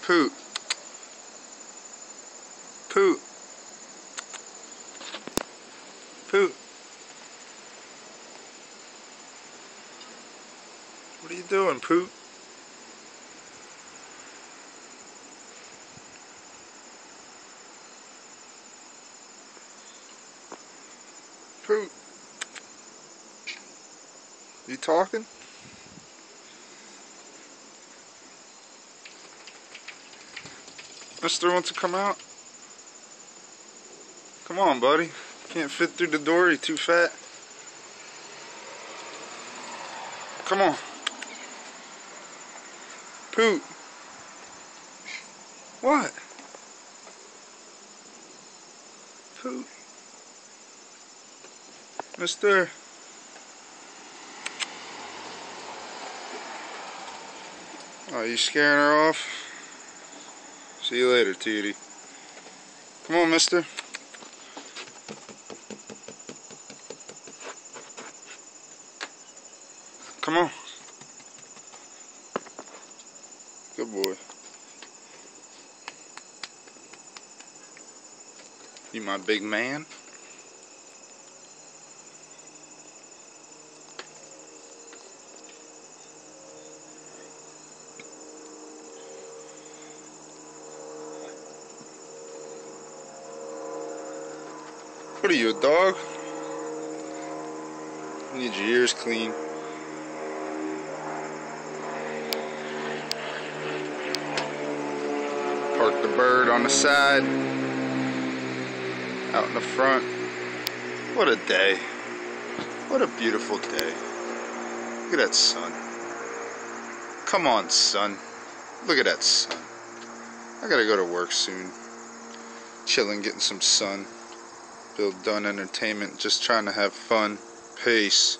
Poot. Poot. Poot. What are you doing, Poot? Poot. You talking? Mister wants to come out? Come on, buddy. Can't fit through the door, you too fat. Come on. Poot. What? Poot. Mister. Oh, you scaring her off? See you later, Tootie. Come on, mister. Come on. Good boy. You my big man? What are you, a dog? You need your ears clean. Park the bird on the side, out in the front. What a day. What a beautiful day. Look at that sun. Come on, sun. Look at that sun. I gotta go to work soon. Chilling, getting some sun. Bill Dunn Entertainment, just trying to have fun. Peace.